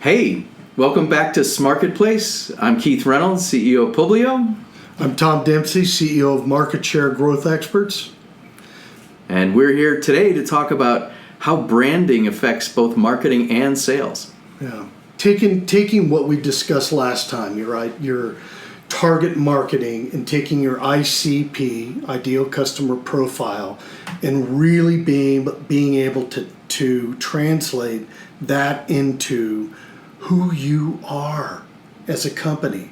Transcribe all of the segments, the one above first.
Hey, welcome back to SMarketPlace. I'm Keith Reynolds, CEO of Publio. I'm Tom Dempsey, CEO of Market Share Growth Experts. And we're here today to talk about how branding affects both marketing and sales. Yeah. Taking what we discussed last time, you're right, your target marketing, and taking your ICP, ideal customer profile, and really being able to translate that into who you are as a company.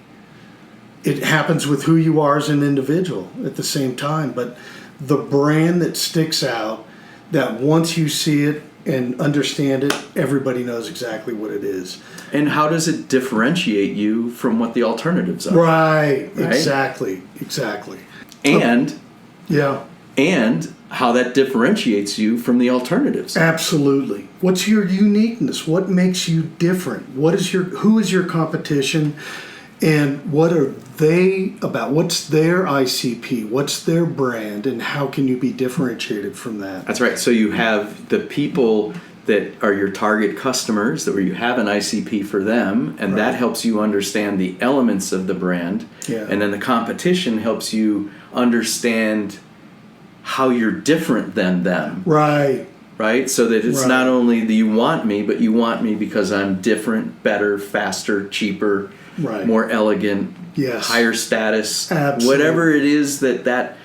It happens with who you are as an individual at the same time, but the brand that sticks out, that once you see it and understand it, everybody knows exactly what it is. And how does it differentiate you from what the alternatives are? Right? Exactly. And yeah. And how that differentiates you from the alternatives. Absolutely. What's your uniqueness? What makes you different? Who is your competition? And what are they about? What's their ICP? What's their brand? And how can you be differentiated from that? That's right. So you have the people that are your target customers, where you have an ICP for them, and that helps you understand the elements of the brand. Yeah. And then the competition helps you understand how you're different than them. Right. So that it's not only that you want me, but you want me because I'm different, better, faster, cheaper, more elegant, higher status. Absolutely. Whatever it is that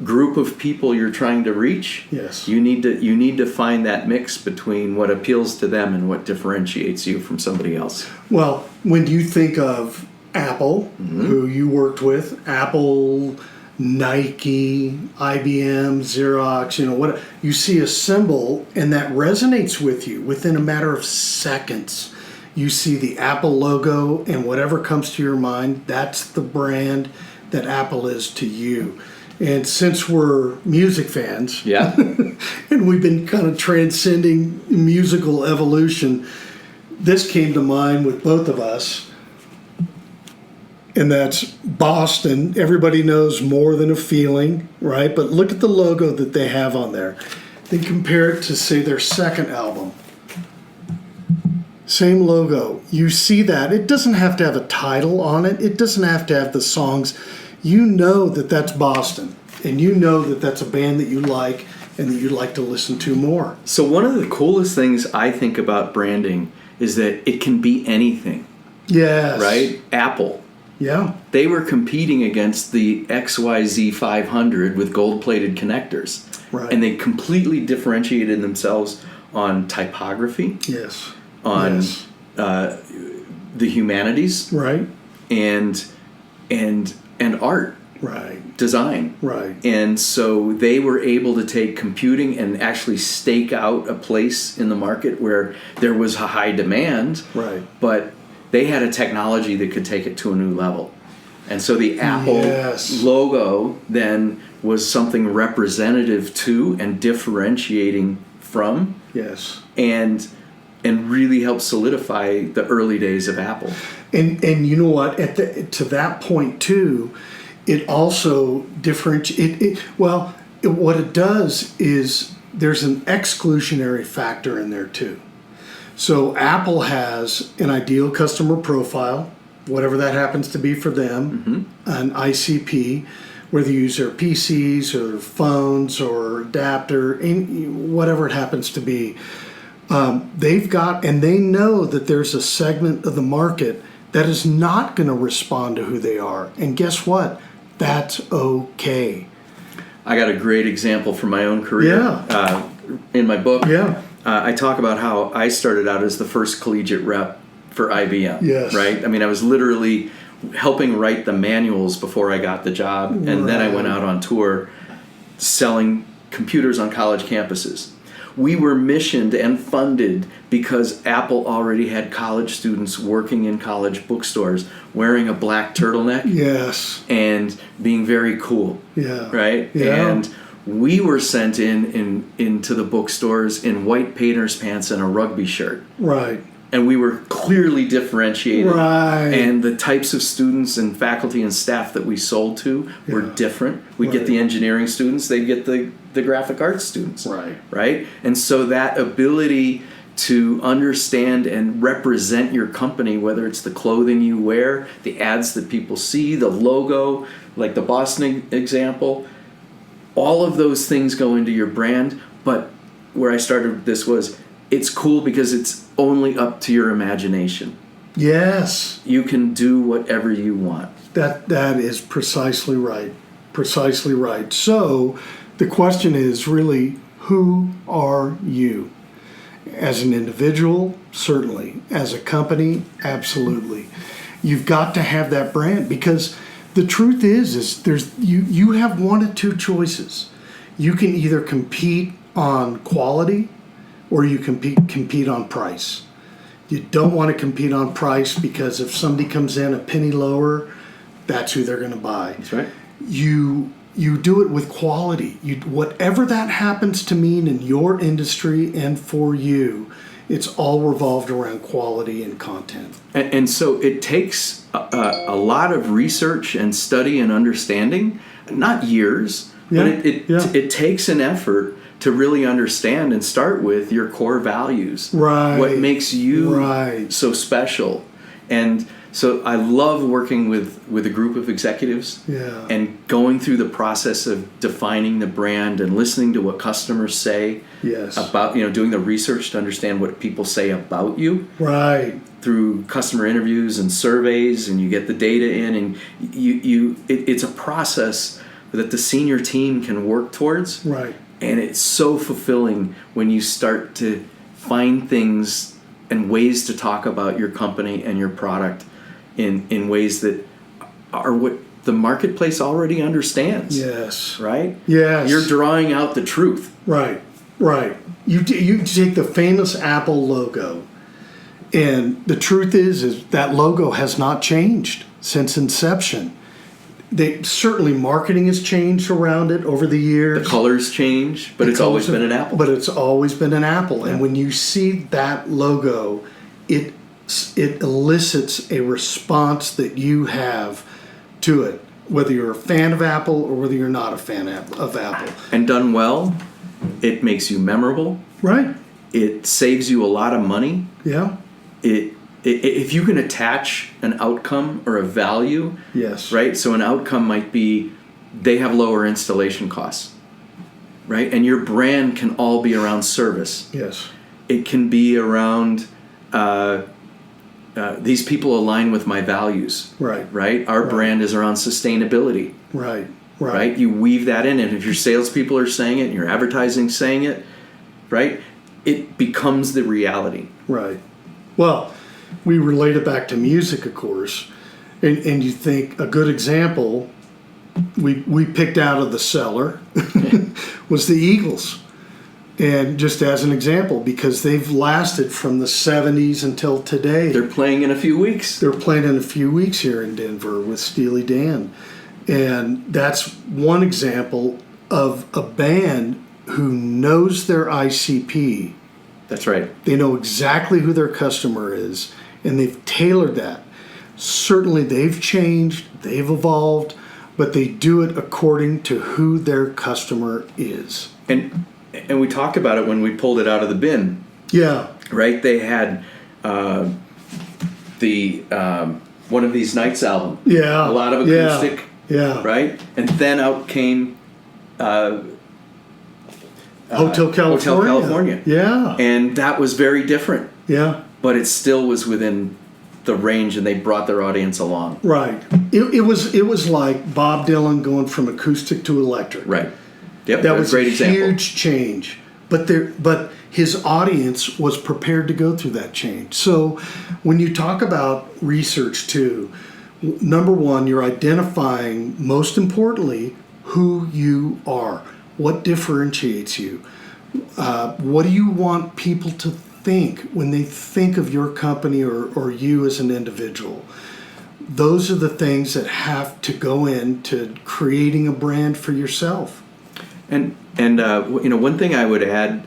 group of people you're trying to reach, you need to find that mix between what appeals to them and what differentiates you from somebody else. Well, when you think of Apple, who you worked with, Apple, Nike, IBM, Xerox, what you see a symbol and that resonates with you within a matter of seconds. You see the Apple logo and whatever comes to your mind, that's the brand that Apple is to you. And since we're music fans, and we've been kind of transcending musical evolution, this came to mind with both of us. And that's Boston. Everybody knows More Than a Feeling, right? But look at the logo that they have on there. Then compare it to, say, their second album. Same logo. You see that. It doesn't have to have a title on it. It doesn't have to have the songs. You know that that's Boston. And you know that that's a band that you like and that you'd like to listen to more. So one of the coolest things I think about branding is that it can be anything. Yes. Right? Apple. Yeah. They were competing against the XYZ 500 with gold-plated connectors. Right. And they completely differentiated themselves on typography. Yes. On the humanities. Right. And art. Right. Design. Right. And so they were able to take computing and actually stake out a place in the market where there was a high demand. Right. But they had a technology that could take it to a new level. And so the Apple logo then was something representative to and differentiating from. Yes. And really helped solidify the early days of Apple. And you know what? To that point too, it also differentiates. What it does is there's an exclusionary factor in there too. So Apple has an ideal customer profile, whatever that happens to be for them, an ICP, whether you use their PCs or phones or adapter, whatever it happens to be. They've got, and they know that there's a segment of the market that is not going to respond to who they are. And guess what? That's okay. I got a great example from my own career in my book. I talk about how I started out as the first collegiate rep for IBM. Yes. Right? I mean, I was literally helping write the manuals before I got the job. And then I went out on tour selling computers on college campuses. We were missioned and funded because Apple already had college students working in college bookstores wearing a black turtleneck. Yes. And being very cool. Yeah. Right? Yeah. And we were sent into the bookstores in white painter's pants and a rugby shirt. Right. And we were clearly differentiated. Right. And the types of students and faculty and staff that we sold to were different. We'd get the engineering students, they'd get the graphic arts students. Right. Right? And so that ability to understand and represent your company, whether it's the clothing you wear, the ads that people see, the logo, like the Boston example. All of those things go into your brand, but where I started this was, it's cool because it's only up to your imagination. Yes. You can do whatever you want. That is precisely right. Precisely right. So the question is really, who are you? As an individual, certainly. As a company, absolutely. You've got to have that brand, because the truth is you have one of two choices. You can either compete on quality or you compete on price. You don't want to compete on price, because if somebody comes in a penny lower, that's who they're going to buy. That's right. You do it with quality. Whatever that happens to mean in your industry and for you, it's all revolved around quality and content. And so it takes a lot of research and study and understanding, not years, but it takes an effort to really understand and start with your core values. Right. What makes you so special. And so I love working with a group of executives and going through the process of defining the brand and listening to what customers say about, doing the research to understand what people say about you. Right. Through customer interviews and surveys, and you get the data in, and it's a process that the senior team can work towards. Right. And it's so fulfilling when you start to find things and ways to talk about your company and your product in ways that are what the marketplace already understands. Yes. Right? Yes. You're drawing out the truth. Right. Right. You take the famous Apple logo, and the truth is that logo has not changed since inception. Certainly marketing has changed around it over the years. The colors change, but it's always been an apple. But it's always been an apple. Yeah. And when you see that logo, it elicits a response that you have to it, whether you're a fan of Apple or whether you're not a fan of Apple. And done well, it makes you memorable. Right. It saves you a lot of money. Yeah. If you can attach an outcome or a value, yes, right? So an outcome might be they have lower installation costs, right? And your brand can all be around service. Yes. It can be around these people align with my values. Right. Right? Our brand is around sustainability. Right. Right? You weave that in, and if your salespeople are saying it and your advertising saying it, right? It becomes the reality. Right. Well, we relate it back to music, of course, and you think a good example we picked out of the cellar was the Eagles, and just as an example, because they've lasted from the 70s until today. They're playing in a few weeks. They're playing in a few weeks here in Denver with Steely Dan, and that's one example of a band who knows their ICP. That's right. They know exactly who their customer is, and they've tailored that. Certainly they've changed, they've evolved, but they do it according to who their customer is. And we talked about it when we pulled it out of the bin. Yeah. Right? They had the One of These Nights album. Yeah. A lot of acoustic. Yeah. Right? And then out came Hotel California. Yeah. And that was very different. Yeah. But it still was within the range, and they brought their audience along. Right. It was like Bob Dylan going from acoustic to electric. Right. Yep. That was a great a example. Huge change. But his audience was prepared to go through that change. So when you talk about research too, number one, you're identifying, most importantly, who you are. What differentiates you? What do you want people to think when they think of your company or you as an individual? Those are the things that have to go into creating a brand for yourself. And one thing I would add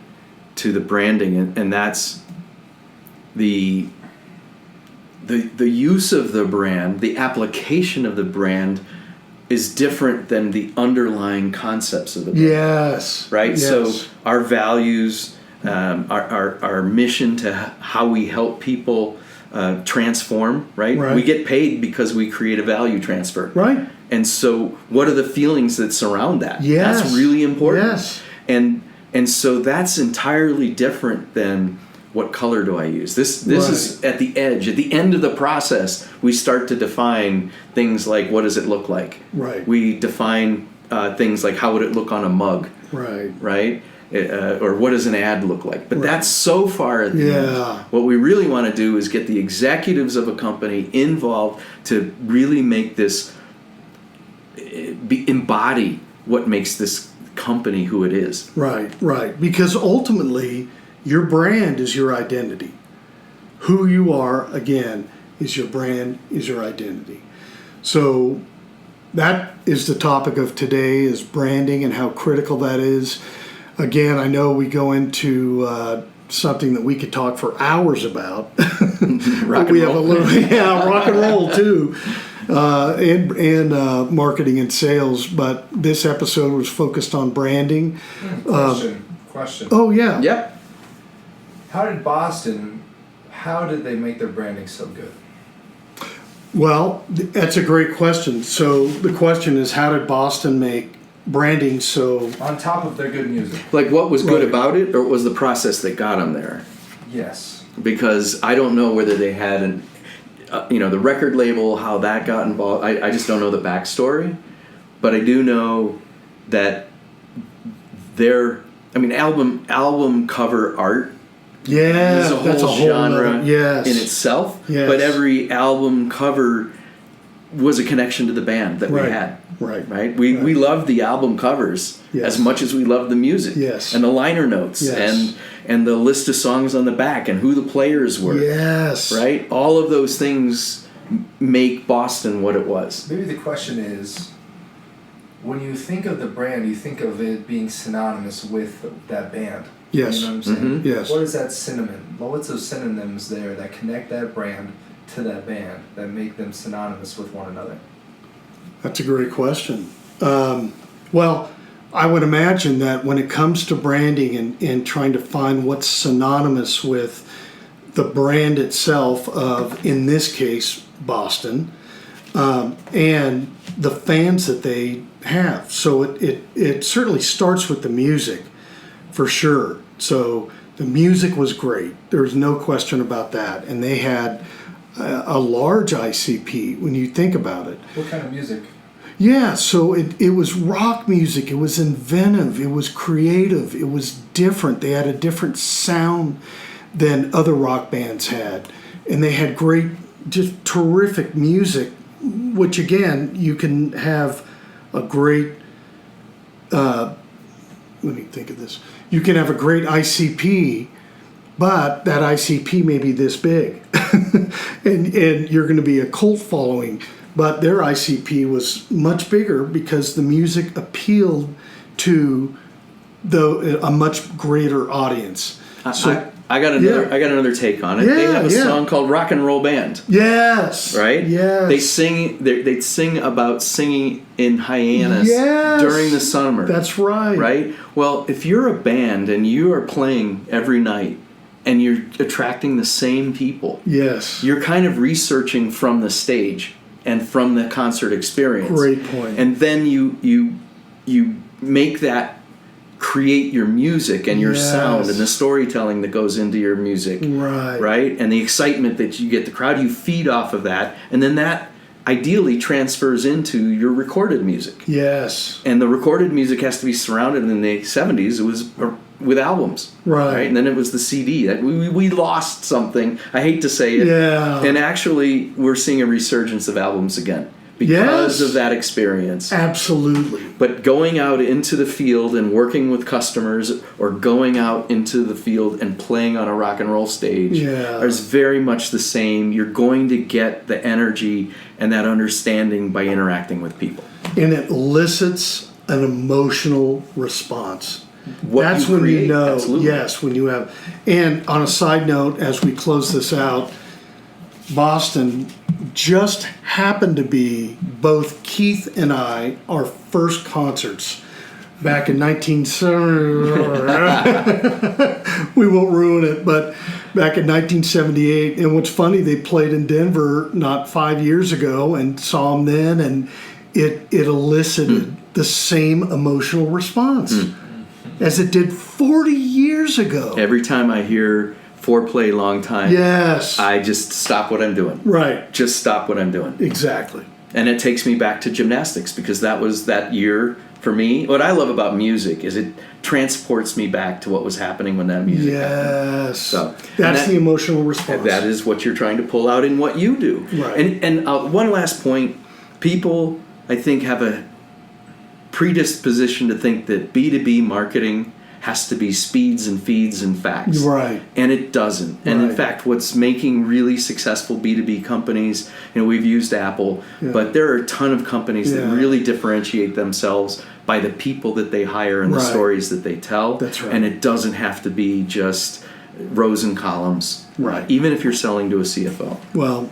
to the branding, and that's the use of the brand, the application of the brand is different than the underlying concepts of the brand. Yes. Right? Yes. So our values, our mission to how we help people transform, right? Right. We get paid because we create a value transfer. Right. And so what are the feelings that surround that? Yes. That's really important. Yes. And so that's entirely different than what color do I use. This is at the edge, at the end of the process, we start to define things like what does it look like? Right. We define things like how would it look on a mug? Right. Right? Or what does an ad look like? But that's so far at the end. What we really want to do is get the executives of a company involved to really make this embody what makes this company who it is. Right, right. Because ultimately, your brand is your identity. Who you are, again, is your brand, is your identity. So that is the topic of today, is branding and how critical that is. Again, I know we go into something that we could talk for hours about. Rock and we roll. have a little, rock and roll too. And marketing and sales, but this episode was focused on branding. Question. Oh yeah. Yep. How did they make their branding so good? Well, that's a great question. So the question is, how did Boston make branding so? On top of their good music. Like what was good Right. about it, or was the process that got them there? Yes. Because I don't know whether they had the record label, how that got involved. I just don't know the backstory, but I do know that album cover art Yeah, is a that's whole genre yes. in itself. Yes. But every album cover was a connection to the band that Right. we had. Right. We loved the album covers Yes. as much as we loved the music. Yes. And the liner notes Yes. and the list of songs on the back and who the players were. Yes. Right? All of those things make Boston what it was. Maybe the question is, when you think of the brand, you think of it being synonymous with that band. Yes. You know what I'm saying? Mhm. Yes. What is that synonym? Well, what's those synonyms there that connect that brand to that band that make them synonymous with one another? That's a great question. Well, I would imagine that when it comes to branding and trying to find what's synonymous with the brand itself of, in this case, Boston, and the fans that they have. So it certainly starts with the music, for sure. So the music was great. There's no question about that. And they had a large ICP when you think about it. What kind of music? Yeah, so it was rock music. It was inventive. It was creative. It was different. They had a different sound than other rock bands had. And they had great, just terrific music, which again, you can have a great, let me think of this. You can have a great ICP, but that ICP may be this big. and you're going to be a cult following. But their ICP was much bigger because the music appealed to a much greater audience. I got another take on it. They have a song called "Rock and Roll Band." Yes. Right. Yes. They sing about singing in Hyannis during the summer. That's right. Right. Well, if you're a band and you are playing every night and you're attracting the same people, yes, you're kind of researching from the stage and from the concert experience. Great point. And then you make that create your music and your sound and the storytelling that goes into your music. Right? And the excitement that you get the crowd, you feed off of that, and then that ideally transfers into your recorded music. Yes. And the recorded music has to be surrounded. In the 70s, it was with albums. Right. And then it was the CD. That we lost something. I hate to say it. Yeah. And actually, we're seeing a resurgence of albums again because of that experience. Absolutely. But going out into the field and working with customers, or going out into the field and playing on a rock and roll stage is very much the same. You're going to get the energy and that understanding by interacting with people. And it elicits an emotional response. That's you when create, you know. absolutely. Yes, when you have. And on a side note, as we close this out, Boston just happened to be both Keith and I, our first concerts. back in 1970. We won't ruin it, but back in 1978. And what's funny, they played in Denver not 5 years ago and saw them then, and it elicited the same emotional response as it did 40 years ago. Every time I hear foreplay long time, Yes. I just stop what I'm doing. Right. Just stop what I'm doing. Exactly. And it takes me back to gymnastics, because that was that year for me. What I love about music is it transports me back to what was happening when that music happened. Yes. So, That's the emotional response. That is what you're trying to pull out in what you do. Right. And one last point. People, I think, have a predisposition to think that B2B marketing has to be speeds and feeds and facts. Right. And it doesn't. And in Right. fact, what's making really successful B2B companies, we've used Apple, but there are a ton of companies that really differentiate themselves by the people that they hire and the Right. stories that they tell. That's right. And it doesn't have to be just rows and columns. Right. Even if you're selling to a CFO. Well,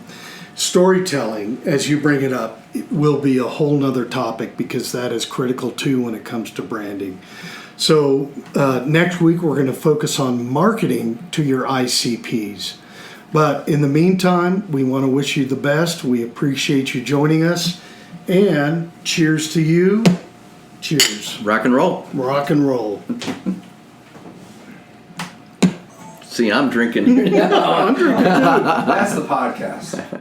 storytelling, as you bring it up, it will be a whole nother topic, because that is critical too when it comes to branding. So next week we're going to focus on marketing to your ICPs. But in the meantime, we want to wish you the best. We appreciate you joining us. And cheers to you. Cheers. Rock and roll. Rock and roll. See, I'm drinking. I'm drinking too. That's the podcast.